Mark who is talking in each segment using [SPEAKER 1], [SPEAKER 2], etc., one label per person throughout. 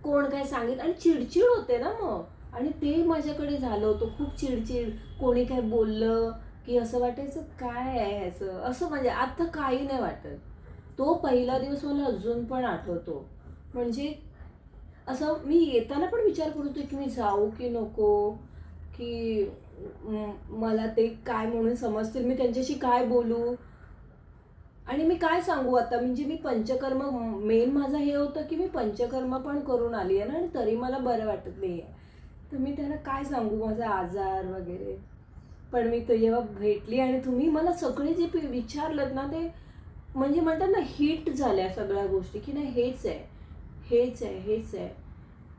[SPEAKER 1] कोण काय सांगितलं आणि चिडचिड होते ना मग. आणि ते माझ्याकडे झालं होतं खूप चिडचिड. कोणी काय बोललं की असं वाटायचं काय आहे ह्याचं, असं म्हणजे आता काही नाही वाटत. तो पहिला दिवस मला अजून पण आठवतो. म्हणजे असं मी येताना पण विचार करत होते की मी जाऊ की नको, की मला ते काय म्हणून समजतील, मी त्यांच्याशी काय बोलू आणि मी काय सांगू आता. म्हणजे मी पंचकर्म, मेन माझं हे होतं की मी पंचकर्म पण करून आली आहे ना आणि तरी मला बरं वाटत नाही आहे. तर मी त्यांना काय सांगू माझा आजार वगैरे. पण मी तर जेव्हा भेटली आणि तुम्ही मला सगळे जे विचारलं ना ते म्हणजे म्हणतात ना हिट झाल्या सगळ्या गोष्टी की नाही हेच आहे, हेच आहे, हेच आहे.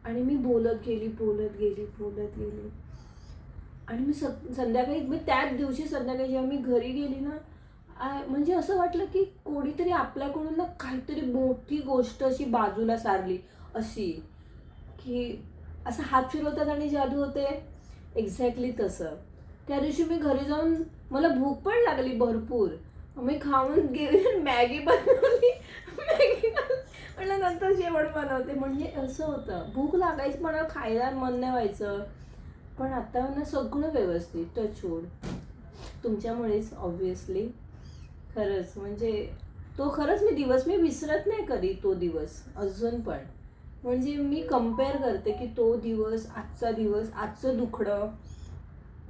[SPEAKER 1] आणि मी बोलत गेली, बोलत गेली, बोलत गेली. आणि मी संध्याकाळी मी त्याच दिवशी संध्याकाळी जेव्हा मी घरी गेली ना, म्हणजे असं वाटलं की कोणीतरी आपल्याकडून ना काहीतरी मोठी गोष्ट अशी बाजूला सारली अशी, की असं हात फिरवतात आणि जादू होते. एक्झॅक्टली तसं. त्या दिवशी मी घरी जाऊन मला भूक पण लागली भरपूर. मी खाऊन गेली, मॅगी बनवली, मॅगी म्हणलं नंतर जेवण बनवते. म्हणजे असं होतं, भूक लागायची पण खायला मन नाही व्हायचं. पण आता ना सगळं व्यवस्थित, टचवूड. तुमच्यामुळेच ऑब्व्हियसली. खरंच म्हणजे तो खरंच मी विसरत नाही कधी तो दिवस अजून पण. म्हणजे मी कम्पेअर करते की तो दिवस, आजचा दिवस, आजचं दुखणं,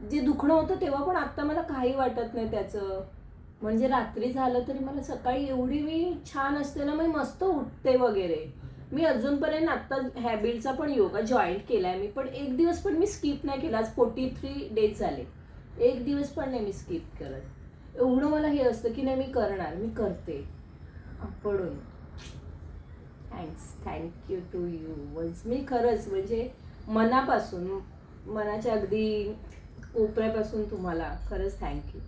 [SPEAKER 1] जे दुखणं होतं तेव्हा पण आत्ता मला काही वाटत नाही त्याचं. म्हणजे रात्री झालं तरी मला सकाळी एवढी मी छान असते ना, मी मस्त उठते वगैरे. मी अजूनपर्यंत आत्ता हॅबिटचा पण योगा जॉईन केलाय मी, पण एक दिवस पण मी स्किप नाही केला. आज 43 डेज झाले, एक दिवस पण नाही मी स्किप करत. एवढं मला हे असतं की नाही मी करणार, मी करते पडून. Thank you to you once. मी खरंच म्हणजे मनापासून, मनाच्या अगदी कोपऱ्यापासून तुम्हाला खरंच थँक्यू.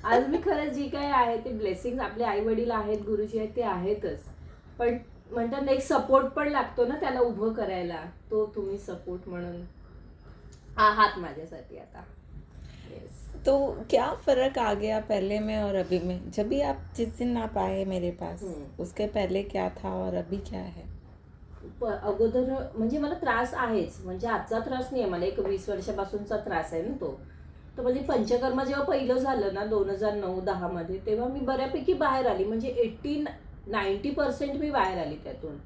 [SPEAKER 1] आज मी खरंच जी काय आहे ते ब्लेसिंग आपले आई वडील आहेत, गुरुजी आहेत ते आहेतच, पण म्हणतात ना एक सपोर्ट पण लागतो ना त्याला उभं करायला, तो तुम्ही सपोर्ट म्हणून आहात माझ्यासाठी आता. येस.
[SPEAKER 2] तो क्या फर्क आ गया पहले में और अभी में? जब भी आप जिस दिन आप आए मेरे पास, उसके पहले क्या था और अभी क्या है?
[SPEAKER 1] अगोदर म्हणजे मला त्रास आहेच, म्हणजे आजचा त्रास नाही आहे मला, एक 20 वर्षापासूनचा त्रास आहे ना तो. तर म्हणजे पंचकर्म जेव्हा पहिलं झालं ना 2009-10 मध्ये, तेव्हा मी बऱ्यापैकी बाहेर आली. म्हणजे 80-90% मी बाहेर आली त्यातून.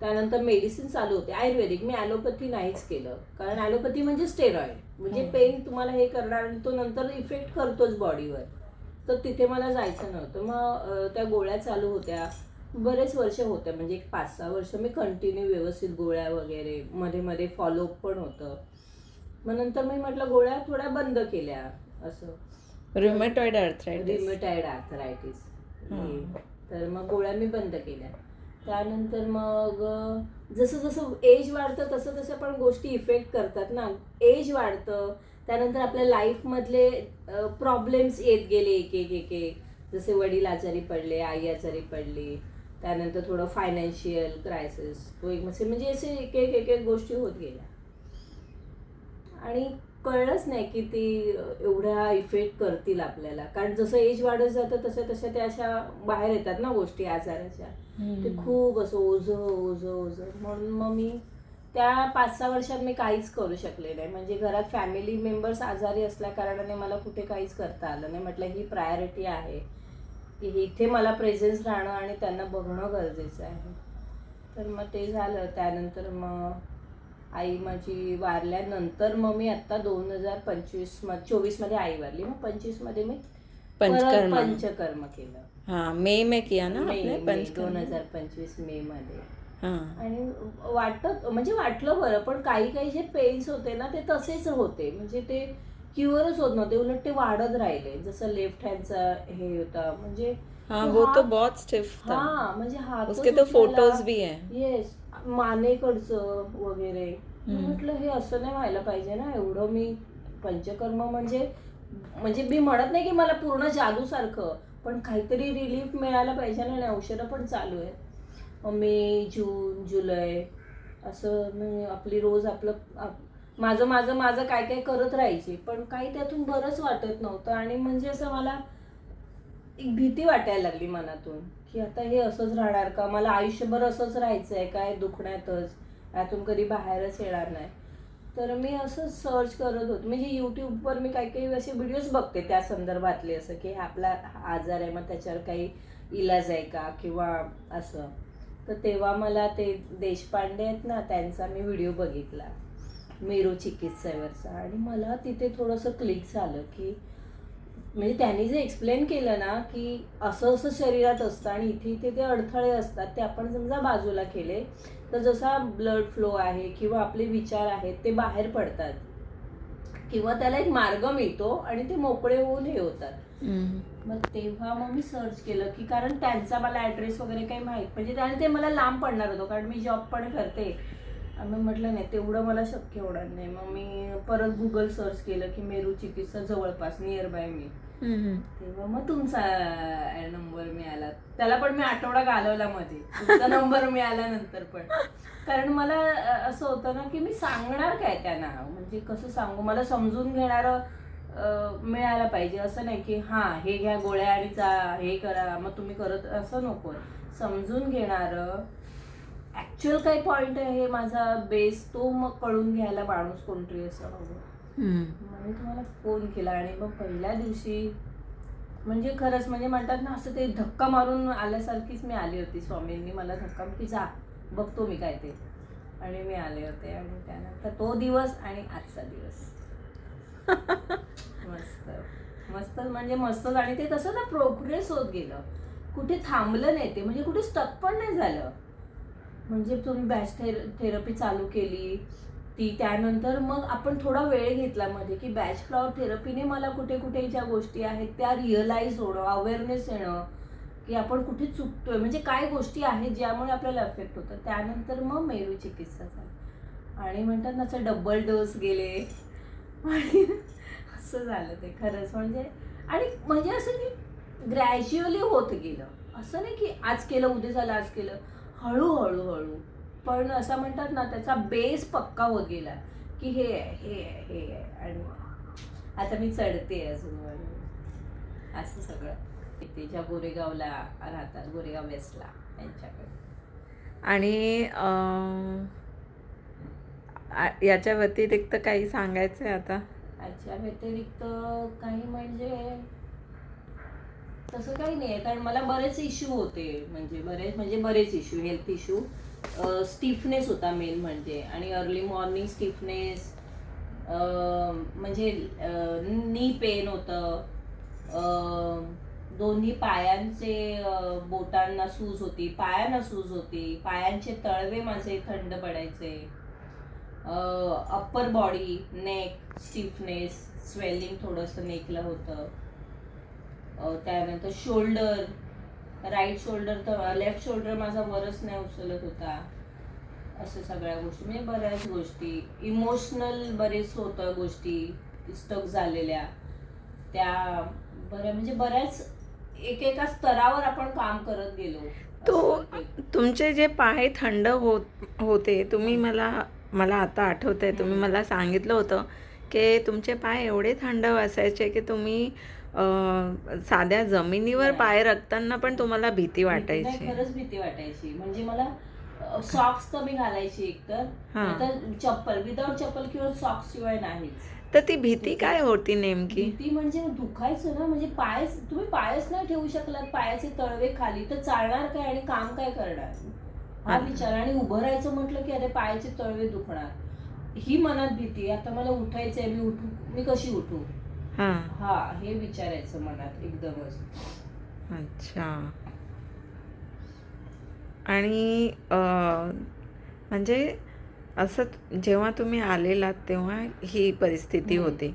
[SPEAKER 1] त्यानंतर मेडिसिन चालू होते आयुर्वेदिक. मी ॲलोपॅथी नाहीच केलं, कारण ॲलोपॅथी म्हणजे स्टेरॉइड, म्हणजे पेन तुम्हाला हे करणार आणि तो नंतर इफेक्ट करतोच बॉडीवर. तर तिथे मला जायचं नव्हतं. मग त्या गोळ्या चालू होत्या, बरेच वर्ष होत्या, म्हणजे एक 5-6 वर्ष मी कंटिन्यू व्यवस्थित गोळ्या वगैरे, मध्ये मध्ये फॉलोअप पण होतं. मग नंतर मी म्हटलं गोळ्या थोड्या बंद केल्या असं.
[SPEAKER 2] Rheumatoid arthritis.
[SPEAKER 1] Rheumatoid arthritis. तर मग गोळ्या मी बंद केल्या. त्यानंतर मग जसं जसं एज वाढतं तसं तसं पण गोष्टी इफेक्ट करतात ना. एज वाढतं, त्यानंतर आपल्या लाईफमधले प्रॉब्लेम्स येत गेले एक एक एक एक. जसे वडील आजारी पडले, आई आजारी पडली, त्यानंतर थोडं फायनान्शियल क्रायसिस, तो एक म्हणजे असे एक एक एक एक गोष्टी होत गेल्या. आणि कळलंच नाही की ती एवढ्या इफेक्ट करतील आपल्याला, कारण जसं एज वाढत जातं तसं तसं त्या अशा बाहेर येतात ना गोष्टी आजाराच्या. ते खूप असं ओझं ओझं ओझं. म्हणून मग मी त्या 5-6 वर्षात मी काहीच करू शकले नाही. म्हणजे घरात फॅमिली मेंबर्स आजारी असल्या कारणाने मला कुठे काहीच करता आलं नाही. म्हटलं ही प्रायोरिटी आहे की इथे मला प्रेझेन्स राहणं आणि त्यांना बघणं गरजेचं आहे. तर मग ते झालं. त्यानंतर मग आई माझी वारल्यानंतर मग मी आत्ता 2024 मध्ये आई वारली, मग 25 मध्ये मी परत पंचकर्म केलं.
[SPEAKER 2] हाँ, मई में किया ना आपने
[SPEAKER 1] पंचकर्म 2025 मे मध्ये.
[SPEAKER 2] हाँ.
[SPEAKER 1] आणि वाटलं बरं, पण काही काही जे पेन्स होते ना ते तसेच होते, म्हणजे ते क्युअरच होत नव्हते, उलट ते वाढत राहिले. जसं लेफ्ट हँडचा हे होता, म्हणजे
[SPEAKER 2] हाँ, वो तो बहुत स्टिफ था.
[SPEAKER 1] हा म्हणजे हात
[SPEAKER 2] उसके तो फोटोज भी हैं.
[SPEAKER 1] येस, मानेकडचं वगैरे. म्हटलं हे असं नाही व्हायला पाहिजे ना. एवढं मी पंचकर्म म्हणजे म्हणजे मी म्हणत नाही की मला पूर्ण जादू सारखं, पण काहीतरी रिलीफ मिळायला पाहिजे ना. आणि औषधं पण चालू आहे. मे, जून, जुलै असं मी आपली रोज माझं माझं माझं काय काय करत राहायची, पण काही त्यातून बरंच वाटत नव्हतं. आणि म्हणजे असं मला एक भीती वाटायला लागली मनातून की आता हे असंच राहणार का, मला आयुष्यभर असंच राहायचं आहे काय दुखण्यातच. यातून कधी बाहेरच येणार नाही. तर मी असं सर्च करत होते, म्हणजे यूट्यूबवर मी काही काही असे व्हिडिओज बघते त्या संदर्भातले, असं की आपला आजार आहे मग त्याच्यावर काही इलाज आहे का किंवा असं. तर तेव्हा मला ते देशपांडे आहेत ना, त्यांचा मी व्हिडिओ बघितला मेरू चिकित्सेवरचा, आणि मला तिथे थोडंसं क्लिक झालं की म्हणजे त्यांनी जे एक्सप्लेन केलं ना की असं असं शरीरात असतं आणि इथे इथे ते अडथळे असतात, ते आपण समजा बाजूला केले तर जसा ब्लड फ्लो आहे किंवा आपले विचार आहेत ते बाहेर पडतात किंवा त्याला एक मार्ग मिळतो आणि ते मोकळे होऊन हे होतात. मग तेव्हा मग मी सर्च केलं की, कारण त्यांचा मला ॲड्रेस वगैरे काही माहीत, म्हणजे त्याने ते मला लांब पडणार होतं कारण मी जॉब पण करते. मग म्हटलं नाही तेवढं मला शक्य होणार नाही. मग मी परत गुगल सर्च केलं की मेरू चिकित्सा जवळपास नियर बाय मी. तेव्हा मग तुमचा नंबर मिळाला. त्याला पण मी आठवडा घालवला मध्ये, तुमचा नंबर मिळाल्यानंतर पण. कारण मला असं होतं ना की मी सांगणार काय त्यांना, म्हणजे कसं सांगू, मला समजून घेणारं मिळायला पाहिजे. असं नाही की हां हे घ्या गोळ्या आणि हे करा मग तुम्ही करत, असं नको. समजून घेणारं, ॲक्च्युअल काय पॉईंट आहे माझा बेस, तो मग कळून घ्यायला माणूस कोणतरी असं हवं. मग मी तुम्हाला फोन केला आणि मग पहिल्या दिवशी म्हणजे खरंच म्हणजे म्हणतात ना असं ते धक्का मारून आल्यासारखीच मी आली होती. स्वामींनी मला धक्का की जा बघतो मी काय ते, आणि मी आले होते. आणि त्यानंतर तो दिवस आणि आजचा दिवस मस्त मस्त म्हणजे मस्तच. आणि ते तसं ना प्रोग्रेस होत गेलं, कुठे थांबलं नाही ते, म्हणजे कुठे स्टक पण नाही झालं. म्हणजे तुम्ही बॅच थेरपी चालू केली ती, त्यानंतर मग आपण थोडा वेळ घेतला मध्ये की बॅच फ्लॉवर थेरपीने मला कुठे कुठे ज्या गोष्टी आहेत त्या रिअलाइज होणं, अवेअरनेस येणं की आपण कुठे चुकतोय, म्हणजे काय गोष्टी आहेत ज्यामुळे आपल्याला अफेक्ट होतं. त्यानंतर मग मेरू चिकित्सा झाली आणि म्हणतात ना असं डबल डोस गेले आणि असं झालं ते खरंच. म्हणजे आणि म्हणजे असं की ग्रॅज्युअली होत गेलं, असं नाही की आज केलं उद्या झालं आज केलं, हळूहळू हळू. पण असं म्हणतात ना त्याचा बेस पक्का होत गेला की हे आहे हे आहे हे आहे. आणि आता मी चढते अजून असं सगळं. ते ज्या गोरेगावला राहतात, गोरेगाव वेस्टला, त्यांच्याकडे.
[SPEAKER 2] आणि याच्या व्यतिरिक्त काही सांगायचं आहे आता?
[SPEAKER 1] याच्या व्यतिरिक्त काही म्हणजे तसं काही नाही आहे, कारण मला बरेच इश्यू होते, म्हणजे बरेच इश्यू, हेल्थ इश्यू. स्टिफनेस होता मेन म्हणजे, आणि अर्ली मॉर्निंग स्टिफनेस, म्हणजे नी पेन होतं, दोन्ही पायांचे बोटांना सूज होती, पायांना सूज होती, पायांचे तळवे माझे थंड पडायचे, upper body neck stiffness, swelling थोडंसं नेकला होतं. त्यानंतर शोल्डर, राईट शोल्डर तर लेफ्ट शोल्डर माझा वरच नाही उचलत होता. असं सगळ्या गोष्टी, म्हणजे बऱ्याच गोष्टी. इमोशनल बरेच होतं गोष्टी स्टक झालेल्या त्या बऱ्या, म्हणजे बऱ्याच एकेका स्तरावर आपण काम करत गेलो.
[SPEAKER 2] तो तुमचे जे पाय थंड होते, तुम्ही मला आता आठवतंय, तुम्ही मला सांगितलं होतं की तुमचे पाय एवढे थंड असायचे की तुम्ही साध्या जमिनीवर पाय रखताना पण तुम्हाला भीती वाटायची.
[SPEAKER 1] खरंच भीती वाटायची. म्हणजे मला सॉक्स कमी घालायची एकतर, नाहीतर चप्पल, विदाउट चप्पल किंवा सॉक्स शिवाय नाही.
[SPEAKER 2] तर ती भीती काय होती नेमकी?
[SPEAKER 1] भीती म्हणजे दुखायचं ना, म्हणजे तुम्ही पायच नाही ठेवू शकलात, पायाचे तळवे खाली, तर चालणार काय आणि काम काय करणार, हा विचार. आणि उभं राहायचं म्हटलं की अरे पायाचे तळवे दुखणार, ही मनात भीती. आता मला उठायचंय, मी कशी उठू, हा हे विचारायचं मनात एकदमच.
[SPEAKER 2] अच्छा. आणि म्हणजे असं जेव्हा तुम्ही आलेलात तेव्हा ही परिस्थिती होती,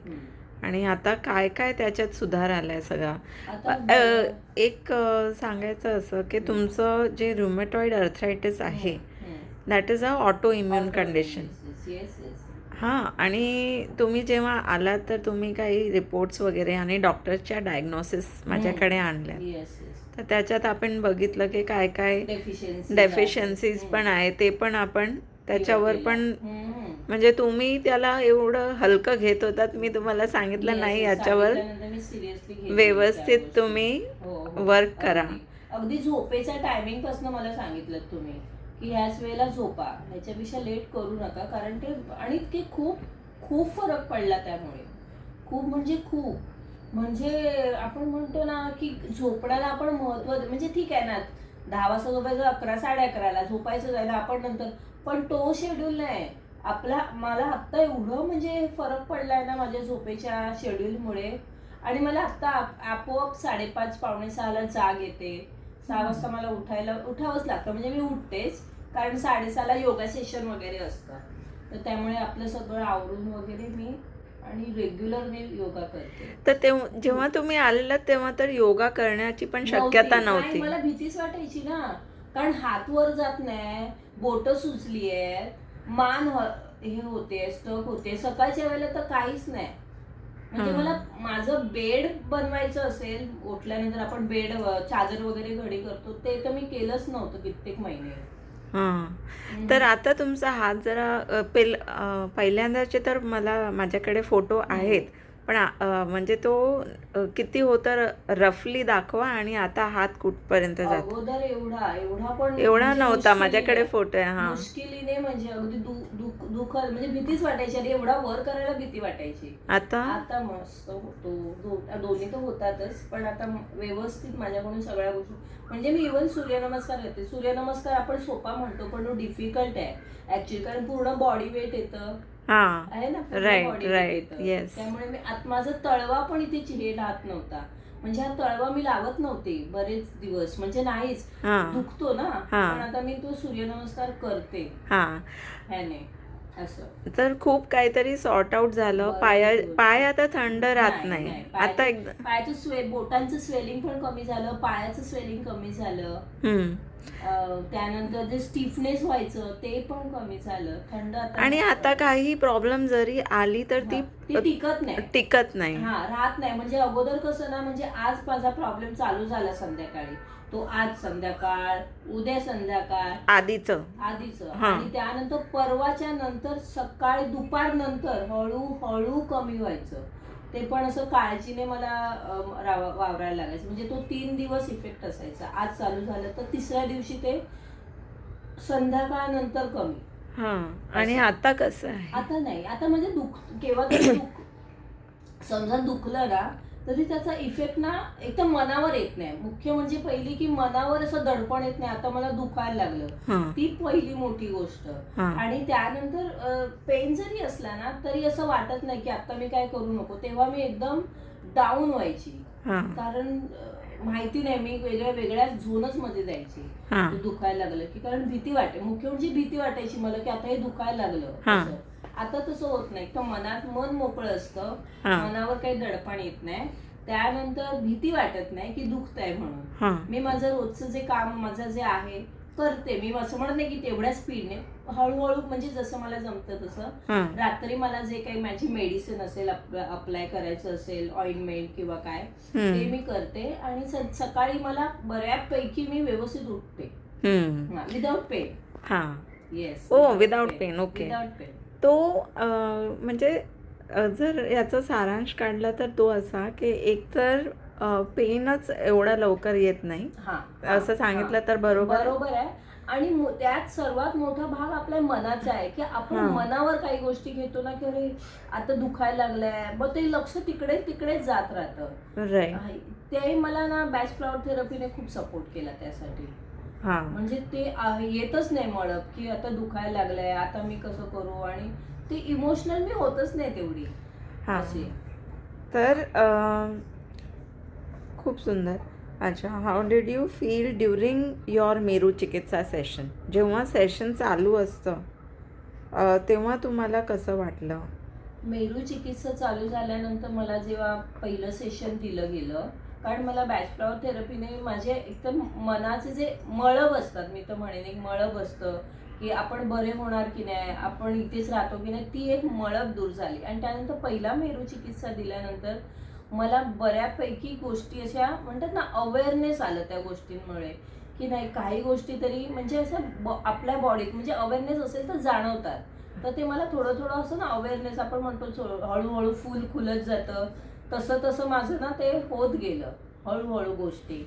[SPEAKER 2] आणि आता काय काय त्याच्यात सुधार आलाय सगळा. एक सांगायचं असं की तुमचं जे रुमेटॉइड अर्थरायटिस आहे, that is a auto immune condition. हां, आणि तुम्ही जेव्हा आलात तर तुम्ही काही रिपोर्ट्स वगैरे आणि डॉक्टरच्या डायग्नोसिस माझ्याकडे आणल्या. तर त्याच्यात आपण बघितलं की काय काय डेफिशियन्सीज पण आहे, ते पण आपण त्याच्यावर पण, म्हणजे तुम्ही त्याला एवढं हलकं घेत होतात. मी तुम्हाला सांगितलं नाही, याच्यावर व्यवस्थित तुम्ही वर्क करा.
[SPEAKER 1] अगदी झोपेच्या टायमिंग पासून मला सांगितलं तुम्ही की ह्याच वेळेला झोपा, ह्याच्यापेक्षा लेट करू नका, कारण ते आणि ते खूप खूप फरक पडला त्यामुळे. खूप म्हणजे खूप. म्हणजे आपण म्हणतो ना की झोपण्याला आपण महत्व म्हणजे ठीक आहे ना, 10 वाजता झोपायचं, 11 11:30ला झोपायचं जायला आपण नंतर, पण तो शेड्यूल नाही आपला. मला आत्ता एवढं म्हणजे फरक पडलाय ना माझ्या झोपेच्या शेड्यूलमुळे. आणि मला आत्ता आपोआप 5:30 5:45ला जाग येते. 6 वाजता मला उठावंच लागतं, म्हणजे मी उठतेच, कारण 6:30ला योगा सेशन वगैरे असतं. तर त्यामुळे आपलं सगळं आवरून वगैरे मी आणि रेग्युलर मी योगा करते.
[SPEAKER 2] तर जेव्हा तुम्ही आलेलात तेव्हा तर योगा करण्याची पण शक्यता
[SPEAKER 1] नाही,
[SPEAKER 2] नव्हती.
[SPEAKER 1] मला भीतीच वाटायची ना, कारण हात वर जात नाही, बोट सुचली आहेत, हे होते, स्टक होते. सकाळच्या वेळेला तर काहीच नाही. म्हणजे
[SPEAKER 2] हां.
[SPEAKER 1] मला माझं बेड बनवायचं असेल, उठल्यानंतर आपण बेड चादर वगैरे घडी करतो, ते तर मी केलंच नव्हतं कित्येक महिने.
[SPEAKER 2] हां. तर आता तुमचा हात जरा पहिल्यांदाचे तर माझ्याकडे फोटो आहेत. पण म्हणजे तो किती होतं रफली दाखवा आणि आता हात कुठपर्यंत जातो?
[SPEAKER 1] अगोदर एवढा एवढा पण
[SPEAKER 2] एवढा
[SPEAKER 1] म्हणजे
[SPEAKER 2] नव्हता. माझ्याकडे फोटो आहे. हां.
[SPEAKER 1] मुश्किलीने म्हणजे अगदी दुखत म्हणजे भीतीच वाटायची, आणि एवढा वर करायला भीती वाटायची.
[SPEAKER 2] आता
[SPEAKER 1] आता मस्त होतो, दोन्ही तर होतातच, पण आता व्यवस्थित माझ्याकडून सगळ्या गोष्टी. म्हणजे मी इव्हन सूर्यनमस्कार करते. सूर्यनमस्कार आपण सोपा म्हणतो, पण तो डिफिकल्ट आहे ऍक्च्युअली, कारण पूर्ण बॉडी वेट येतं.
[SPEAKER 2] हां.
[SPEAKER 1] आहे ना, पूर्ण
[SPEAKER 2] राईट,
[SPEAKER 1] बॉडी वेट
[SPEAKER 2] राईट.
[SPEAKER 1] येतं.
[SPEAKER 2] येस.
[SPEAKER 1] त्यामुळे मी माझा तळवा पण इथे हे राहत नव्हता. म्हणजे हा तळवा मी लावत नव्हते बरेच दिवस, म्हणजे नाहीच,
[SPEAKER 2] हां.
[SPEAKER 1] दुखतो ना.
[SPEAKER 2] हां.
[SPEAKER 1] पण आता मी तो सूर्यनमस्कार करते
[SPEAKER 2] हां.
[SPEAKER 1] ह्याने असं.
[SPEAKER 2] तर खूप काहीतरी सॉर्ट आउट झालं.
[SPEAKER 1] बरं,
[SPEAKER 2] पाय आता थंड राहत नाही. आता
[SPEAKER 1] पायाचं बोटांचं स्वेलिंग पण कमी झालं, पायाचं स्वेलिंग कमी झालं.
[SPEAKER 2] हं.
[SPEAKER 1] त्यानंतर जे स्टिफनेस व्हायचं ते पण कमी झालं. थंड
[SPEAKER 2] आणि आता काही प्रॉब्लेम जरी आली तर ती
[SPEAKER 1] टिकत नाही.
[SPEAKER 2] टिकत नाही.
[SPEAKER 1] राहत नाही. म्हणजे अगोदर कसं ना, म्हणजे आज माझा प्रॉब्लेम चालू झाला संध्याकाळी, तो आज संध्याकाळ, उद्या संध्याकाळ, आधीच, आणि त्यानंतर परवाच्या नंतर सकाळी दुपार नंतर हळूहळू कमी व्हायचं. ते पण असं काळजीने मला वावरायला लागायचं. म्हणजे तो 3 दिवस इफेक्ट असायचा. आज चालू झालं तर तिसऱ्या दिवशी ते संध्याकाळनंतर कमी.
[SPEAKER 2] आणि आता कसं आहे?
[SPEAKER 1] आता नाही. आता म्हणजे केव्हा तरी समजा दुखलं ना, तरी त्याचा इफेक्ट ना एकदम मनावर येत नाही. मुख्य म्हणजे पहिली की मनावर असं दडपण येत नाही, आता मला दुखायला लागलं, ती पहिली मोठी गोष्ट. आणि त्यानंतर पेन जरी असला ना तरी असं वाटत नाही की आता मी काय करू नको. तेव्हा मी एकदम डाऊन व्हायची, कारण माहिती नाही, मी वेगळ्या झोनच मध्ये जायची दुखायला लागलं की. कारण भीती वाटे, मुख्य म्हणजे भीती वाटायची मला की आता हे दुखायला लागलं. आता तसं होत नाही. तर मन मोकळं असतं, मनावर काही दडपण येत नाही. त्यानंतर भीती वाटत नाही की दुखतंय म्हणून. मी माझं रोजचं जे काम माझं जे आहे करते. मी असं म्हणत नाही की तेवढ्या स्पीडने, हळूहळू, म्हणजे जसं मला जमतं तसं. रात्री मला जे काही माझी मेडिसिन असेल, अप्लाय करायचं असेल, ऑइंटमेंट किंवा काय, ते मी करते. आणि सकाळी मला बऱ्यापैकी मी व्यवस्थित उठते without pain. Yes,
[SPEAKER 2] without pain. Okay.
[SPEAKER 1] Without pain.
[SPEAKER 2] तो म्हणजे जर याचा सारांश काढला तर तो असा की एकतर पेनच एवढा लवकर येत नाही, असं सांगितलं तर
[SPEAKER 1] बरोबर आहे. आणि त्यात सर्वात मोठा भाग आपल्या मनाचा आहे, की आपण मनावर काही गोष्टी घेतो ना, की अरे आता दुखायला लागलंय, मग ते लक्ष तिकडेच जात राहतं. ते मला ना बॅच फ्लॉवर थेरपीने खूप सपोर्ट केला त्यासाठी. म्हणजे ते येतच नाही मळप की आता दुखायला लागलंय, आता मी कसं करू, आणि ते इमोशनल मी होतच नाही तेवढी अशी.
[SPEAKER 2] तर खूप सुंदर. अच्छा, how did you feel during your Meru चिकित्सा सेशन? जेव्हा सेशन चालू असतं तेव्हा तुम्हाला कसं वाटलं?
[SPEAKER 1] मेरू चिकित्सा चालू झाल्यानंतर मला जेव्हा पहिलं सेशन दिलं गेलं, कारण मला बॅच फ्लॉवर थेरपीने माझे एकदम मनाचे जे मळब असतात, मी तर म्हणेन एक मळब असतं की आपण बरे होणार की नाही, आपण इथेच राहतो की नाही, ती एक मळब दूर झाली. आणि त्यानंतर पहिला मेरू चिकित्सा दिल्यानंतर मला बऱ्यापैकी गोष्टी अशा म्हणतात ना, अवेअरनेस आलं त्या गोष्टींमुळे, की नाही काही गोष्टी तरी म्हणजे असं आपल्या बॉडीत म्हणजे अवेअरनेस असेल तर जाणवतात. तर ते मला थोडं असं ना अवेअरनेस, आपण म्हणतो हळूहळू फुल खुलत जातं, तसं माझं ना ते होत गेलं हळूहळू गोष्टी,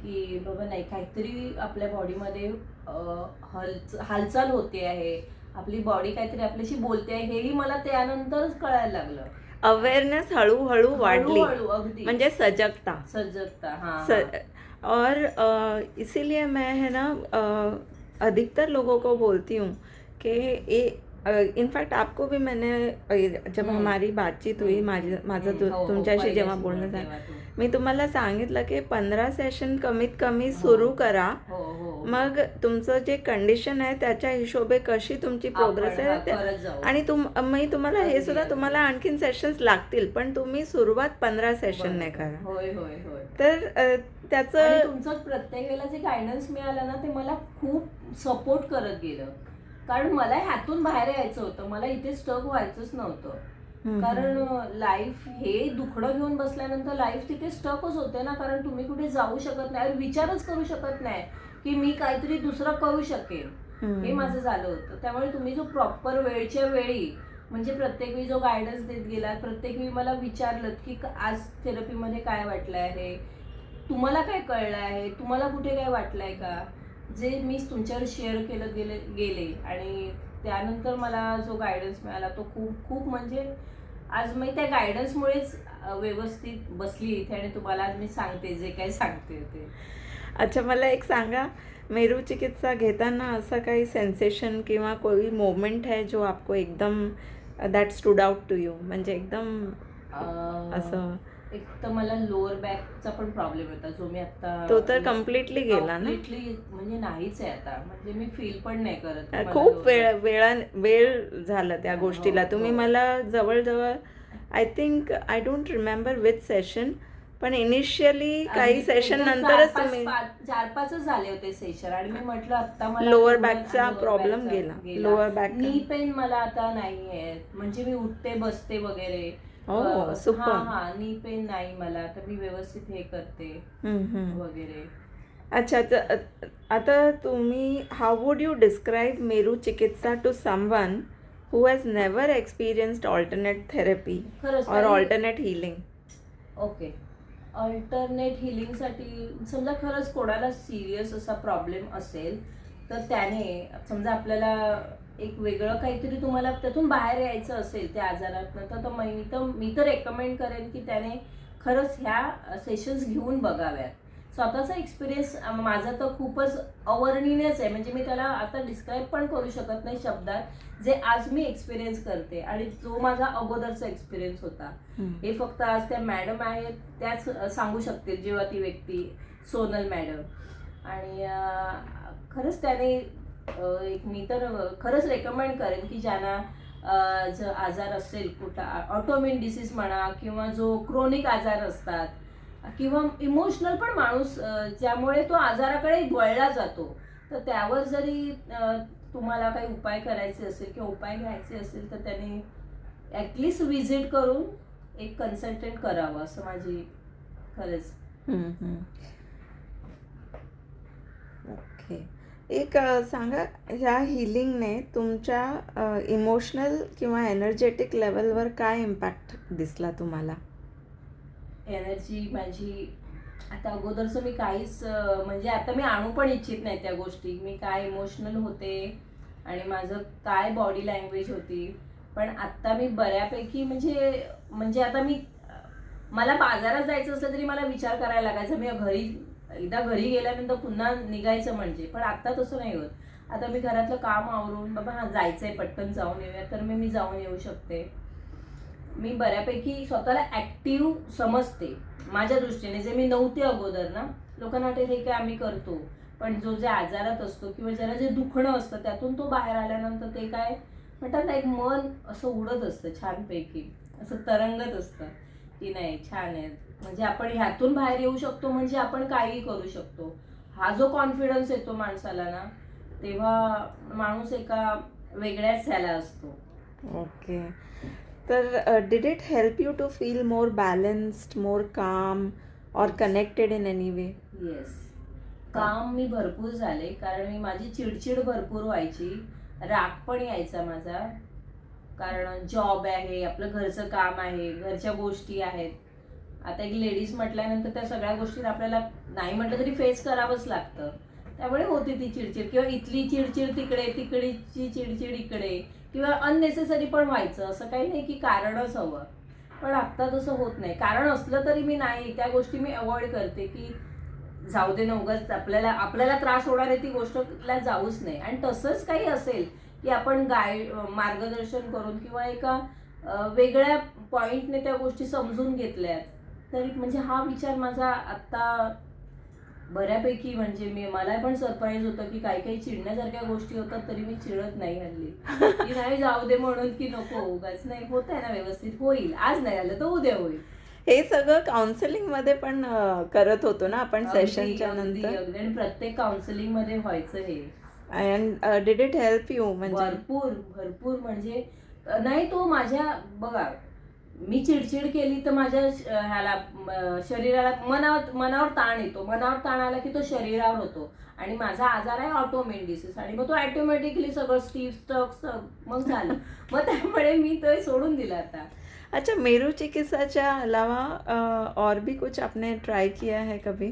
[SPEAKER 1] की बाबा नाही, काहीतरी आपल्या बॉडीमध्ये हालचाल होते आहे, आपली बॉडी काहीतरी आपल्याशी बोलते आहे, हेही मला त्यानंतरच कळायला लागलं.
[SPEAKER 2] अवेयरनेस हळूहळू वाढली,
[SPEAKER 1] हळूहळू अगदी
[SPEAKER 2] म्हणजे सजगता.
[SPEAKER 1] सजगता. हा
[SPEAKER 2] स और इसीलिए मैं है ना अधिकतर लोगों को बोलती हूँ कि इनफॅक्ट आपको भी मैंने जब हमारी बातचीत हुई माझं तुमच्याशी जेव्हा बोलणं झालं, मी तुम्हाला सांगितलं की 15 सेशन कमीत कमी सुरू करा. मग तुमचं जे कंडिशन आहे त्याच्या हिशोबे कशी तुमची प्रोग्रेस आहे आणि मी तुम्हाला हे सुद्धा तुम्हाला आणखीन सेशन्स लागतील, पण तुम्ही सुरुवात 15 सेशनने करा.
[SPEAKER 1] होय होय होय.
[SPEAKER 2] तर त्याचं
[SPEAKER 1] तुमचं प्रत्येक वेळेला जे गायडन्स मिळालं ना, ते मला खूप सपोर्ट करत गेलं. कारण मला ह्यातून बाहेर यायचं होतं, मला इथे स्टक व्हायचंच नव्हतं. कारण लाईफ हे दुखणं घेऊन बसल्यानंतर लाईफ तिथे स्टकच होते ना, कारण तुम्ही कुठे जाऊ शकत नाही, विचारच करू शकत नाही की मी काहीतरी दुसरं करू शकेन. हे माझं झालं होतं. त्यामुळे तुम्ही जो प्रॉपर वेळच्या वेळी, म्हणजे प्रत्येक वेळी जो गायडन्स देत गेला, प्रत्येक वेळी मला विचारलं की आज थेरपीमध्ये काय वाटलं आहे, तुम्हाला काय कळलं आहे, तुम्हाला कुठे काय वाटलंय का, जे मी तुमच्यावर शेअर केलं गेले आणि त्यानंतर मला जो गायडन्स मिळाला तो खूप खूप म्हणजे आज मी त्या गायडन्समुळेच व्यवस्थित बसली इथे आणि तुम्हाला आज मी सांगते जे काही सांगते ते.
[SPEAKER 2] अच्छा, मला एक सांगा, मेरू चिकित्सा घेताना असं काही सेन्सेशन किंवा कोई मोमेंट है जो आपको एकदम that stood out to you, म्हणजे एकदम असं?
[SPEAKER 1] एक तर मला लोअर बॅकचा पण प्रॉब्लेम होता, जो मी आता
[SPEAKER 2] तो तर कम्प्लिटली गेला ना?
[SPEAKER 1] कम्प्लिटली म्हणजे नाहीच आहे आता, म्हणजे मी फील पण नाही करत.
[SPEAKER 2] खूप वेळ झाला त्या गोष्टीला. तुम्ही मला जवळजवळ I think I don't remember with session, पण इनिशियली काही सेशन नंतरच तुम्ही
[SPEAKER 1] 4-5 झाले होते सेशन आणि मी म्हटलं आता मला
[SPEAKER 2] लोअर बॅकचा प्रॉब्लेम गेला. लोअर बॅक
[SPEAKER 1] नी पेन मला आता नाही आहे, म्हणजे मी उठते बसते वगैरे.
[SPEAKER 2] सुपर.
[SPEAKER 1] हा नी पेन नाही मला, तर मी व्यवस्थित हे करते वगैरे.
[SPEAKER 2] अच्छा, तर आता तुम्ही how would you describe Meru Chikitsa to someone who has never experienced alternate therapy और ऑल्टरनेट हिलिंग?
[SPEAKER 1] ओके, अल्टरनेट हिलिंगसाठी समजा खरंच कोणाला सिरियस असा प्रॉब्लेम असेल तर त्याने समजा आपल्याला एक वेगळं काहीतरी तुम्हाला त्यातून बाहेर यायचं असेल त्या आजारातनं, तर मी तर रेकमेंड करेन की त्याने खरंच ह्या सेशन्स घेऊन बघाव्यात. स्वतःचा एक्सपिरियन्स माझा तर खूपच अवर्णनीयच आहे, म्हणजे मी त्याला आता डिस्क्राईब पण करू शकत नाही शब्दात, जे आज मी एक्सपिरियन्स करते आणि जो माझा अगोदरचा एक्सपिरियन्स होता. हे फक्त आज त्या मॅडम आहेत त्याच सांगू शकतील, जेव्हा ती व्यक्ती सोनल मॅडम. आणि खरंच त्याने एक मी तर खरंच रेकमेंड करेन की ज्यांना जर आजार असेल कुठला ऑटोइम्यून डिसीज म्हणा, किंवा जो क्रोनिक आजार असतात, किंवा इमोशनल पण माणूस ज्यामुळे तो आजाराकडे वळला जातो, तर त्यावर जरी तुम्हाला काही उपाय करायचे असेल किंवा उपाय घ्यायचे असेल तर त्याने ॲटलिस्ट व्हिजिट करून एक कन्सल्टंट करावं, असं माझी खरंच.
[SPEAKER 2] ओके, एक सांगा, ह्या हिलिंगने तुमच्या इमोशनल किंवा एनर्जेटिक लेवलवर काय इम्पॅक्ट दिसला तुम्हाला?
[SPEAKER 1] एनर्जी माझी आता अगोदरचं मी काहीच म्हणजे आता मी आणू पण इच्छित नाही त्या गोष्टी, मी काय इमोशनल होते आणि माझं काय बॉडी लँग्वेज होती. पण आत्ता मी बऱ्यापैकी म्हणजे आता मला बाजारात जायचं असलं तरी मला विचार करायला लागायचा, मी एकदा घरी गेल्यानंतर पुन्हा निघायचं म्हणजे. पण आता तसं नाही होत. आता मी घरातलं काम आवरून बाबा जायचंय पटकन जाऊन येऊया, तर मी जाऊन येऊ शकते. मी बऱ्यापैकी स्वतःला ऍक्टिव्ह समजते माझ्या दृष्टीने, जे मी नव्हते अगोदर ना. लोकांना वाटेल हे काय आम्ही करतो, पण जे आजारात असतो किंवा ज्याला जे दुखणं असतं त्यातून तो बाहेर आल्यानंतर ते काय म्हणतात ना, एक मन असं उडत असतं छानपैकी, असं तरंगत असतं की नाही छान आहे, म्हणजे आपण ह्यातून बाहेर येऊ शकतो, म्हणजे आपण काहीही करू शकतो. हा जो कॉन्फिडन्स येतो माणसाला ना, तेव्हा माणूस एका वेगळ्याच ह्याला असतो.
[SPEAKER 2] ओके, तर did it help you to feel more balanced, more calm और connected in any way?
[SPEAKER 1] Yes, calm मी भरपूर झाले, कारण माझी चिडचिड भरपूर व्हायची, राग पण यायचा माझा, कारण जॉब आहे, आपलं घरचं काम आहे, घरच्या गोष्टी आहेत. आता एक लेडीज म्हटल्यानंतर त्या सगळ्या गोष्टी आपल्याला नाही म्हटलं तरी फेस करावंच लागतं. त्यामुळे होती ती चिडचिड, किंवा इथली चिडचिड तिकडे, तिकडची चिडचिड इकडे, किंवा अननेसेसरी पण व्हायचं. असं काही नाही की कारणच हवं, पण आत्ता तसं होत नाही. कारण असलं तरी मी नाही, त्या गोष्टी मी अवॉइड करते की जाऊ दे ना, उगाच आपल्याला आपल्याला त्रास होणार आहे ती गोष्टला जाऊच नाही. आणि तसंच काही असेल की आपण मार्गदर्शन करून किंवा एका वेगळ्या पॉइंटने त्या गोष्टी समजून घेतल्यात तरी, म्हणजे हा विचार माझा आत्ता बऱ्यापैकी, म्हणजे मला पण सरप्राईज होतं की काही काही चिडण्यासारख्या गोष्टी होतात तरी मी चिडत नाही हल्ली, की नाही जाऊ दे म्हणून, की नको उगाच, नाही होत आहे ना व्यवस्थित, होईल, आज नाही आलं तर उद्या होईल.
[SPEAKER 2] हे सगळं काउन्सिलिंग मध्ये पण करत होतो ना आपण सेशनच्या
[SPEAKER 1] अगदी
[SPEAKER 2] नंतर.
[SPEAKER 1] अगदी, आणि प्रत्येक काउन्सिलिंग मध्ये व्हायचं हे.
[SPEAKER 2] And did it help you? म्हणजे
[SPEAKER 1] भरपूर भरपूर, म्हणजे नाही तो माझ्या, बघा मी चिडचिड केली तर माझ्या शरीराला, मनावर ताण येतो, मनावर ताण आला की तो शरीरावर होतो, आणि माझा आजार आहे ऑटोमेन डिसीज, आणि मग तो ऑटोमॅटिकली सगळं स्टीव स्टक मग झालं. मग त्यामुळे मी ते सोडून दिलं आता.
[SPEAKER 2] अच्छा, मेरू चिकित्साच्या अलावा और भी कुछ आपने ट्राई किया है कभी?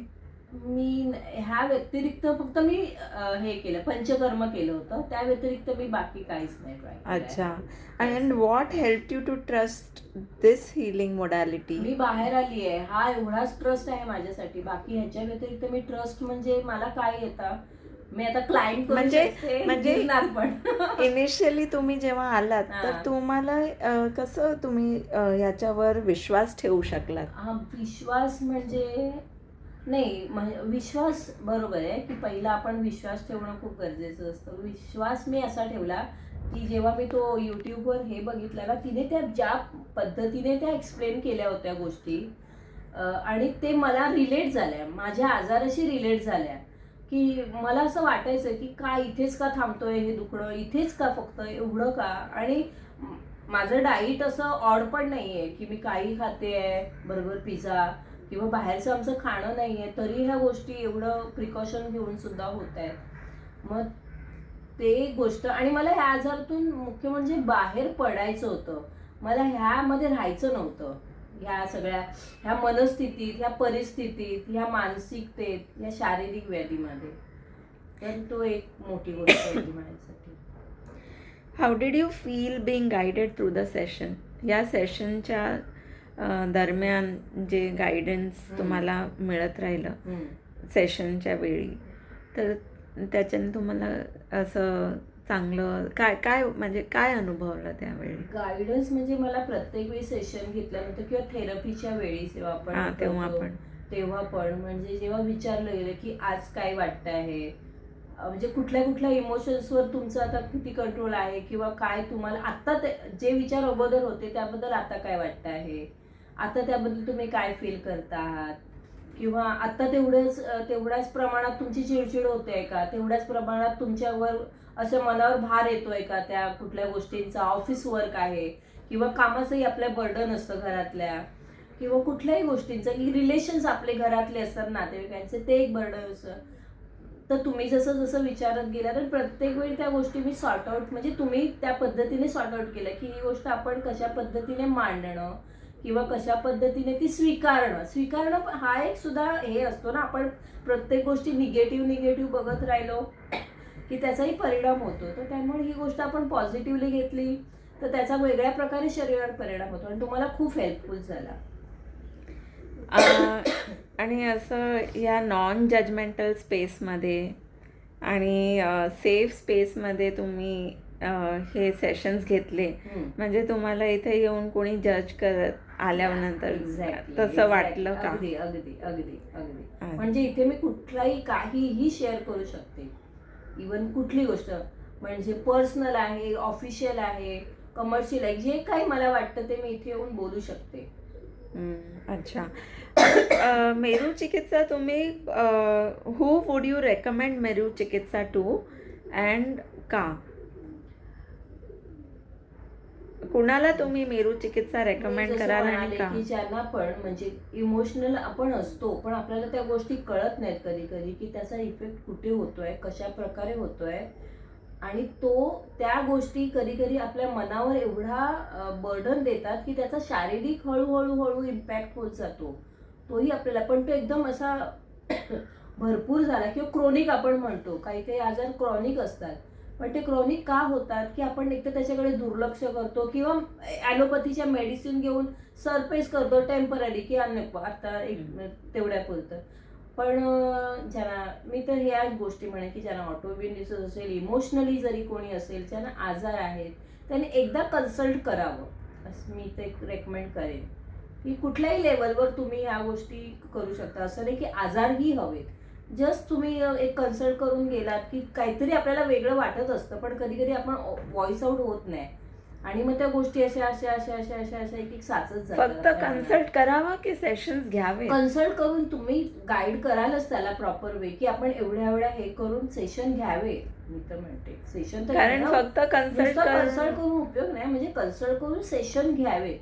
[SPEAKER 1] मी ह्या व्यतिरिक्त फक्त मी हे केलं, पंचकर्म केलं होतं, त्या व्यतिरिक्त मी बाकी काहीच नाही ट्राय केलं.
[SPEAKER 2] अच्छा. And what help you to trust this healing modality?
[SPEAKER 1] मी बाहेर आली आहे, हा एवढाच ट्रस्ट आहे माझ्यासाठी. बाकी ह्याच्या व्यतिरिक्त मी ट्रस्ट, म्हणजे मला काय येतं, मी आता क्लाइंब करू शकते,
[SPEAKER 2] म्हणजे
[SPEAKER 1] गिरणार पण.
[SPEAKER 2] इनिशियली तुम्ही जेव्हा आलात तर
[SPEAKER 1] हां.
[SPEAKER 2] तुम्हाला कसं तुम्ही याच्यावर विश्वास ठेवू शकलात?
[SPEAKER 1] हा विश्वास म्हणजे, नाही म्हणजे विश्वास बरोबर आहे की पहिला आपण विश्वास ठेवणं खूप गरजेचं असतं. विश्वास मी असा ठेवला की जेव्हा मी तो यूट्यूबवर हे बघितलं ना, तिने त्या ज्या पद्धतीने त्या एक्सप्लेन केल्या होत्या गोष्टी, आणि ते मला रिलेट झाल्या, माझ्या आजाराशी रिलेट झाल्या, की मला असं वाटायचं की का इथेच का थांबतोय हे दुखणं, इथेच का, फक्त एवढं का. आणि माझं डाईट असं ऑड पण नाही आहे की मी काही खाते आहे, बर्गर पिझ्झा किंवा बाहेरचं आमचं खाणं नाही आहे, तरी ह्या गोष्टी एवढं प्रिकॉशन घेऊन सुद्धा होत आहेत. मग ते एक गोष्ट, आणि मला ह्या आजारातून मुख्य म्हणजे बाहेर पडायचं होतं, मला ह्यामध्ये राहायचं नव्हतं, ह्या सगळ्या ह्या मनस्थितीत, ह्या परिस्थितीत, ह्या मानसिकतेत, ह्या शारीरिक व्याधीमध्ये. तर तो एक मोठी गोष्ट होती माझ्यासाठी.
[SPEAKER 2] How did you feel being guided through the session? या सेशनच्या दरम्यान जे गायडन्स तुम्हाला मिळत राहिलं सेशनच्या वेळी, तर त्याच्याने तुम्हाला असं चांगलं काय काय म्हणजे काय अनुभवलं त्यावेळी?
[SPEAKER 1] गायडन्स म्हणजे मला प्रत्येक वेळी सेशन घेतल्यानंतर किंवा थेरपीच्या वेळी जेव्हा आपण
[SPEAKER 2] तेव्हा
[SPEAKER 1] करतो,
[SPEAKER 2] पण
[SPEAKER 1] तेव्हा पण म्हणजे जेव्हा विचारलं गेलं की आज काय वाटतं आहे, म्हणजे कुठल्या कुठल्या इमोशन्सवर तुमचं आता किती कंट्रोल आहे, किंवा काय तुम्हाला आत्ता जे विचार अगोदर होते त्याबद्दल आता काय वाटतं आहे, आता त्याबद्दल तुम्ही काय फील करता आहात, किंवा आता तेवढ्याच प्रमाणात तुमची चिडचिड होते का, तेवढ्याच प्रमाणात तुमच्यावर असं मनावर भार येतोय का त्या कुठल्या गोष्टींचा, ऑफिस वर्क आहे किंवा कामाचंही आपल्या बर्डन असतं घरातल्या, किंवा कुठल्याही गोष्टींचं, की रिलेशन्स आपले घरातले असतात नातेवाईकांचे, ते एक बर्डन असतं. तर तुम्ही जसं जसं विचारत गेला तर प्रत्येक वेळी त्या गोष्टी मी सॉर्ट आउट, म्हणजे तुम्ही त्या पद्धतीने सॉर्ट आउट केलं की ही गोष्ट आपण कशा पद्धतीने मांडणं किंवा कशा पद्धतीने ती स्वीकारणं हा एक सुद्धा हे असतो ना. आपण प्रत्येक गोष्टी निगेटिव्ह बघत राहिलो की त्याचाही परिणाम होतो. तर त्यामुळे ही गोष्ट आपण पॉझिटिव्हली घेतली तर त्याचा वेगळ्या प्रकारे शरीरावर परिणाम होतो आणि तुम्हाला खूप हेल्पफुल झाला.
[SPEAKER 2] आणि असं या नॉन जजमेंटल स्पेसमध्ये आणि सेफ स्पेसमध्ये तुम्ही हे सेशन्स घेतले, म्हणजे तुम्हाला इथे येऊन कोणी जज करत आल्यानंतर तसं वाटलं का?
[SPEAKER 1] अगदी अगदी अगदी अगदी. म्हणजे इथे मी कुठलाही काहीही शेअर करू शकते, इवन कुठली गोष्ट, म्हणजे पर्सनल आहे, ऑफिशियल आहे, कमर्शियल आहे, जे काही मला वाटतं ते मी इथे येऊन बोलू शकते.
[SPEAKER 2] अच्छा. मेरू चिकित्सा तुम्ही हू would you recommend Meru Chikitsa two and का? कुणाला तुम्ही मेरू चिकित्सा रेकमेंड कराल आणि का?
[SPEAKER 1] की ज्यांना पण म्हणजे इमोशनल आपण असतो पण आपल्याला त्या गोष्टी कळत नाहीत कधी कधी की त्याचा इफेक्ट कुठे होतोय, कशा प्रकारे होतोय, आणि त्या गोष्टी कधी कधी आपल्या मनावर एवढा बर्डन देतात की त्याचा शारीरिक हळूहळू इम्पॅक्ट होत जातो. तोही आपल्याला, पण तो एकदम असा भरपूर झाला किंवा क्रोनिक आपण म्हणतो, काही काही आजार क्रोनिक असतात, पण ते क्रोनिक का होतात की आपण एक तर त्याच्याकडे दुर्लक्ष करतो किंवा ॲलोपॅथीच्या मेडिसिन घेऊन सरफेस करतो टेम्पररी की आता एक तेवढ्यापुरतं. पण ज्यांना मी तर ह्या गोष्टी म्हणेन की ज्यांना ऑटोइम्युन डिसीज असेल, इमोशनली जरी कोणी असेल, ज्यांना आजार आहेत, त्यांनी एकदा कन्सल्ट करावं असं मी ते रेकमेंड करेन. की कुठल्याही लेवलवर तुम्ही ह्या गोष्टी करू शकता. असं नाही की आजारही हवेत. जस्ट तुम्ही एक कन्सल्ट करून गेलात की काहीतरी आपल्याला वेगळं वाटत असतं, पण कधी कधी आपण व्हॉइस आउट होत नाही आणि मग त्या गोष्टी अशा अशा अशा अशा अशा अशा एक एक साचत जातात.
[SPEAKER 2] फक्त कन्सल्ट करावा की सेशन्स घ्यावे?
[SPEAKER 1] कन्सल्ट करून तुम्ही गाईड करालच त्याला प्रॉपर वे की आपण एवढ्या हे करून सेशन घ्यावे. मी तर म्हणते सेशन तर
[SPEAKER 2] कारण फक्त
[SPEAKER 1] कन्सल्ट
[SPEAKER 2] कन्सल्ट
[SPEAKER 1] करून उपयोग नाही, म्हणजे कन्सल्ट करून सेशन घ्यावे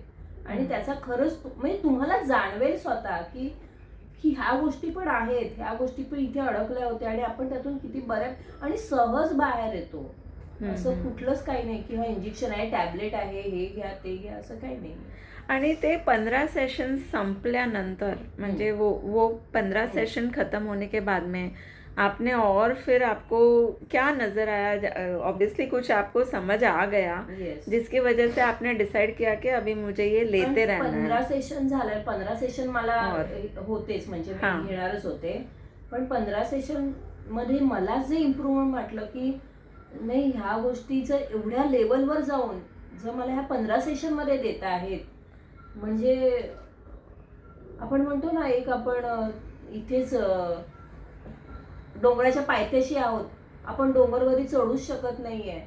[SPEAKER 1] आणि त्याचा खरंच म्हणजे तुम्हाला जाणवेल स्वतः की की ह्या गोष्टी पण आहेत, ह्या गोष्टी पण इथे अडकल्या होत्या आणि आपण त्यातून किती बऱ्या आणि सहज बाहेर येतो. असं कुठलंच काही नाही की हा इंजेक्शन आहे, टॅबलेट आहे, हे घ्या ते घ्या, असं काही नाही.
[SPEAKER 2] आणि ते 15 सेशन संपल्यानंतर म्हणजे वो 15 सेशन खत्म होने के बाद में आपने और फिर आपको क्या नजर आया? ऑब्वियसली कुछ आपको समझ आ गया
[SPEAKER 1] Yes.
[SPEAKER 2] जिसकी वजह से आपने डिसाइड किया कि अभी मुझे ये लेते रहना
[SPEAKER 1] 15
[SPEAKER 2] है.
[SPEAKER 1] सेशन झालं, 15 सेशन मला होतेच म्हणजे
[SPEAKER 2] हां.
[SPEAKER 1] मी घेणारच होते, पण 15 सेशन मध्ये मला जे इम्प्रूव्हमेंट वाटलं की नाही ह्या गोष्टी जर एवढ्या लेवलवर जाऊन जर मला ह्या 15 सेशन मध्ये देता आहेत, म्हणजे आपण म्हणतो ना एक आपण इथेच डोंगराच्या पायथ्याशी आहोत, आपण डोंगरवरी चढूच शकत नाहीये.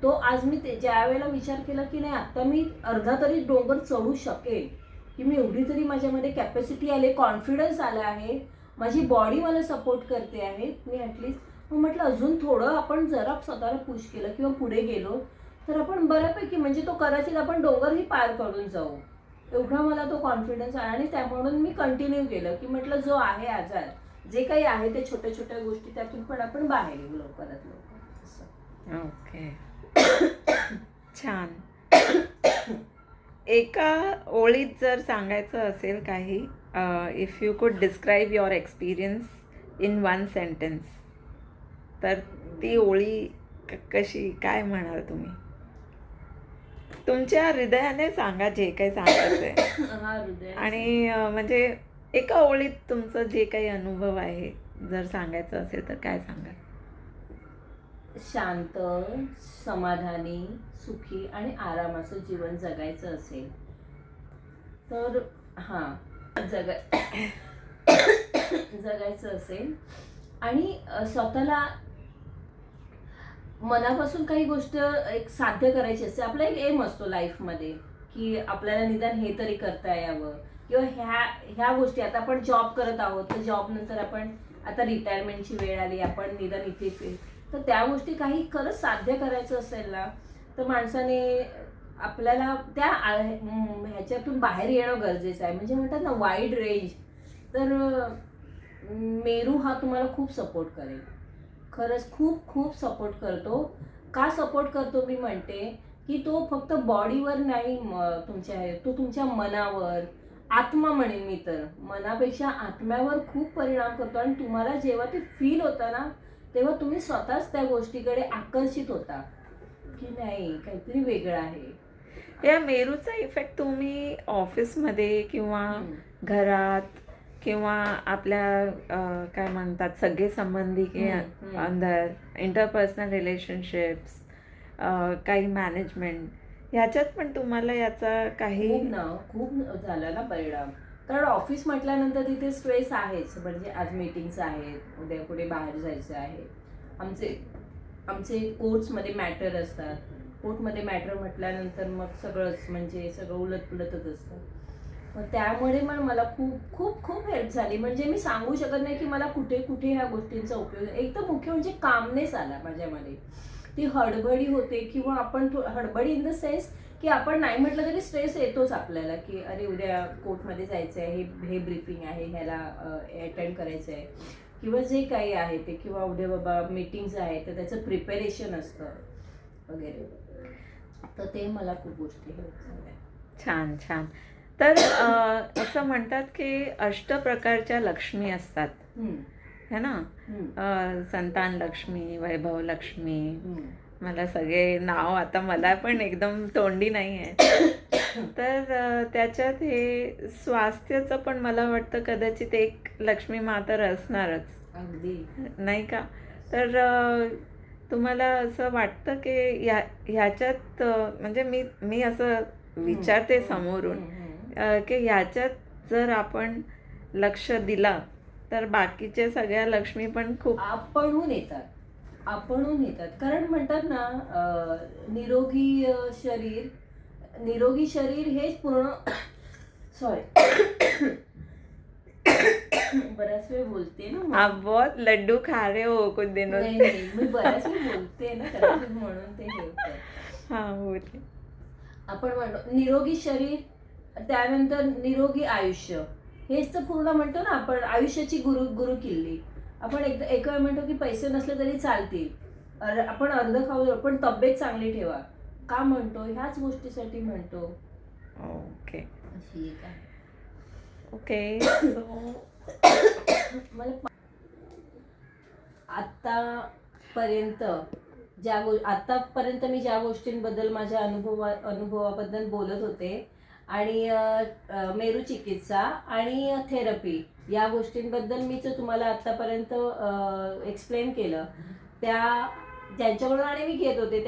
[SPEAKER 1] तो आज मी ज्या वेळेला विचार केला की नाही आता मी अर्धा तरी डोंगर चढू शकेल, की मी एवढी तरी माझ्यामध्ये कॅपॅसिटी आली, कॉन्फिडन्स आला आहे, माझी बॉडी मला सपोर्ट करते आहे, मी ॲटलिस्ट मग म्हटलं अजून थोडं आपण जरा स्वतःला पुश केलं किंवा पुढे गेलो तर आपण बऱ्यापैकी म्हणजे तो कदाचित आपण डोंगरही पार करून जाऊ, एवढा मला तो कॉन्फिडन्स आला. आणि त्या म्हणून मी कंटिन्यू केलं की म्हटलं जो आहे आजार जे काही आहे ते छोट्या छोट्या गोष्टी त्यातून पण आपण बाहेर येऊ लवकरात लवकर असं.
[SPEAKER 2] ओके. छान. एका ओळीत जर सांगायचं असेल काही, इफ यू कुड describe your experience in 1 sentence, तर ती ओळी कशी काय म्हणाल तुम्ही? तुमच्या हृदयाने सांगा जे काही सांगायचं आहे.
[SPEAKER 1] हा हृदय
[SPEAKER 2] आणि म्हणजे एका ओळीत तुमचं जे काही अनुभव आहे जर सांगायचं असेल तर काय सांगाल?
[SPEAKER 1] शांत, समाधानी, सुखी आणि आरामाचं जीवन जगायचं असेल तर जगायचं असेल आणि स्वतःला मनापासून काही गोष्ट एक साध्य करायची असते. आपला एक एम असतो लाईफमध्ये की आपल्याला निदान हे तरी करता यावं किंवा ह्या गोष्टी आता आपण जॉब करत आहोत तर जॉब नंतर आपण आता रिटायरमेंटची वेळ आली, आपण निदान इथे तर त्या गोष्टी काही खरंच साध्य करायचं असेल ना तर माणसाने आपल्याला त्या ह्याच्यातून बाहेर येणं गरजेचं आहे. म्हणजे म्हणतात ना वाईड रेंज, तर मेरू हा तुम्हाला खूप सपोर्ट करेल, खरंच खूप खूप सपोर्ट करतो. का सपोर्ट करतो मी म्हणते की तो फक्त बॉडीवर नाही तो तुमच्या मनावर, आत्मा म्हणेन मी तर, मनापेक्षा आत्म्यावर खूप परिणाम करतो आणि तुम्हाला जेव्हा ते फील होतं ना तेव्हा तुम्ही स्वतःच त्या गोष्टीकडे आकर्षित होता की नाही काहीतरी वेगळं आहे.
[SPEAKER 2] या मेरूचा इफेक्ट तुम्ही ऑफिसमध्ये किंवा घरात किंवा आपल्या काय म्हणतात सगळे संबंधी की अंदर इंटरपर्सनल रिलेशनशिप्स, काही मॅनेजमेंट, ह्याच्यात पण तुम्हाला याचा काही
[SPEAKER 1] खूप झाला ना परिणाम. कारण ऑफिस म्हटल्यानंतर तिथे स्ट्रेस आहेच, म्हणजे आज मीटिंग्स आहेत, उद्या कुठे बाहेर जायचं आहे, आमचे कोर्ट्समध्ये मॅटर असतात, कोर्टमध्ये मॅटर म्हटल्यानंतर मग सगळंच म्हणजे सगळं उलटपुलटच असतं. मग त्यामुळे मग मला खूप खूप खूप हेल्प झाली. म्हणजे मी सांगू शकत नाही की मला कुठे कुठे ह्या गोष्टींचा उपयोग. एक तर मुख्य म्हणजे कामनेस आला माझ्यामध्ये. ती हडबडी होते किंवा आपण हडबडी इन द सेन्स की आपण नाही म्हटलं तरी स्ट्रेस येतोच आपल्याला की अरे उद्या कोर्टमध्ये जायचं आहे, हे ब्रीफिंग आहे, ह्याला अटेंड करायचं आहे किंवा जे काही आहे ते, किंवा उद्या बाबा मीटिंग्स आहेत तर त्याचं प्रिपरेशन असतं वगैरे. तर ते मला खूप गोष्टी हेल्प झाल्या.
[SPEAKER 2] छान छान. तर असं म्हणतात की 8 प्रकारच्या लक्ष्मी असतात. है ना, संतान लक्ष्मी, वैभव लक्ष्मी, मला सगळे नाव आता मला पण एकदम तोंडी नाही आहे. तर त्याच्यात हे स्वास्थ्याचं पण मला वाटतं कदाचित एक लक्ष्मी माता असणारच,
[SPEAKER 1] अगदी
[SPEAKER 2] नाही का? तर तुम्हाला असं वाटतं की ह्याच्यात म्हणजे मी असं विचारते समोरून की ह्याच्यात जर आपण लक्ष दिला तर बाकीच्या सगळ्या लक्ष्मी पण खूप
[SPEAKER 1] आपणहून येतात. कारण म्हणतात ना, निरोगी शरीर हेच पूर्ण सॉरी बराच वेळ बोलते ना.
[SPEAKER 2] आप बहुत लड्डू खा रहे हो कुछ दिनों से.
[SPEAKER 1] नाही, मी बराच वेळ बोलते ना कदाचित म्हणून ते हे होतं.
[SPEAKER 2] हा बोलते.
[SPEAKER 1] आपण म्हणतो निरोगी शरीर, त्यानंतर निरोगी आयुष्य, हेच तर पूर्ण म्हणतो ना आपण आयुष्याची गुरु किल्ली. आपण एक वेळ म्हणतो की पैसे नसले तरी चालतील, आपण अर्ध खाऊ, पण तब्येत चांगली ठेवा. का म्हणतो? ह्याच गोष्टीसाठी म्हणतो.
[SPEAKER 2] ओके
[SPEAKER 1] अशी एक आहे.
[SPEAKER 2] ओके.
[SPEAKER 1] मला आतापर्यंत मी ज्या गोष्टींबद्दल माझ्या अनुभवाबद्दल बोलत होते आणि मेरू चिकित्सा आणि थेरपी या गोष्टींबद्दल मी जो तुम्हाला आतापर्यंत एक्सप्लेन केलं, त्या ज्यांच्याकडून आणि मी घेत होते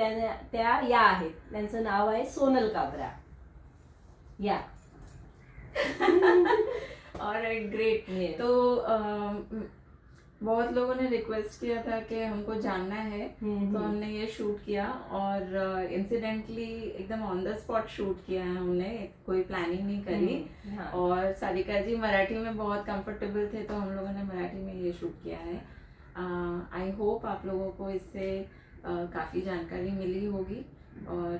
[SPEAKER 1] त्या या आहेत. त्यांचं नाव आहे सोनल काबरा. या
[SPEAKER 2] और ग्रेट. तो बहुत लोगों ने रिक्वेस्ट किया था कि हमको जानना है, तो हमने ये शूट किया और इंसिडेंटली एकदम ऑन द स्पॉट शूट किया है हमने, कोई प्लानिंग नहीं करी. और सारिका जी मराठी में बहुत कंफर्टेबल थे तो हम लोगों ने मराठी में ये शूट किया है. आई होप आप लोगों को इससे काफ़ी जानकारी मिली होगी और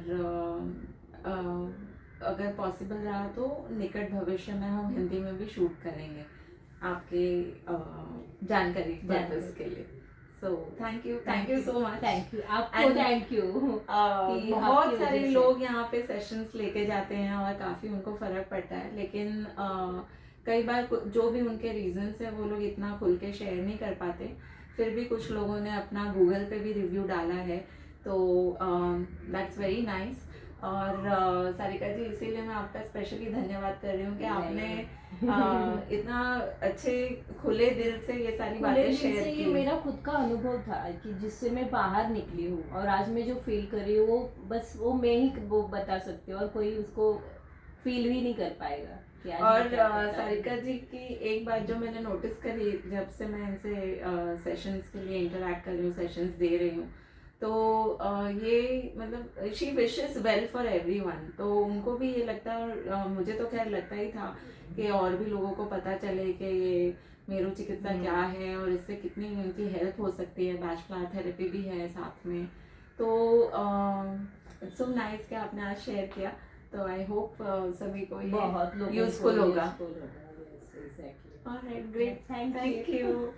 [SPEAKER 2] अगर पॉसिबल रहा तो निकट भविष्य में हम हिंदी में भी शूट करेंगे आपके जानकारी पर्पस के लिए. So thank you so much.
[SPEAKER 1] Thank you. आपको थैंक यू.
[SPEAKER 2] बहुत सारे लोग यहाँ पे सेशंस लेके जाते हैं और काफ़ी उनको फ़र्क पड़ता है, लेकिन कई बार जो भी उनके रीजंस है वो लोग इतना खुल के शेयर नहीं कर पाते. फिर भी कुछ लोगों ने अपना गूगल पे भी रिव्यू डाला है, तो दैट्स वेरी नाइस. और सारिका जी, इसीलिए मैं आपका स्पेशली धन्यवाद कर रही हूँ कि आपने इतना अच्छे खुले दिल से ये सारी बातें शेयर की.
[SPEAKER 1] ये मेरा खुद का अनुभव था कि जिससे मैं बाहर निकली हूँ, और आज मैं जो फील कर रही हूँ वो मैं ही वो बता सकती हूँ, और कोई उसको फील भी नहीं कर पाएगा.
[SPEAKER 2] और सारिका जी की एक बात जो मैंने नोटिस करी जब से मैं इनसे सेशंस के लिए इंटरैक्ट कर रही हूँ, सेशंस दे रही हूँ, तो ये मतलब शी विशेस वेल फॉर एवरीवन. तो उनको भी ये लगता है, और मुझे तो खैर लगता ही था कि और भी लोगों को पता चले कि ये मेरू चिकित्सा क्या है और इससे कितनी उनकी हेल्प हो सकती है. बैच फ्लावर थेरेपी भी है साथ में. तो इट्स सो नाइस कि आपने आज शेयर किया. तो आई होप सभी को ये यूजफुल होगा. Alright, great. Thank you.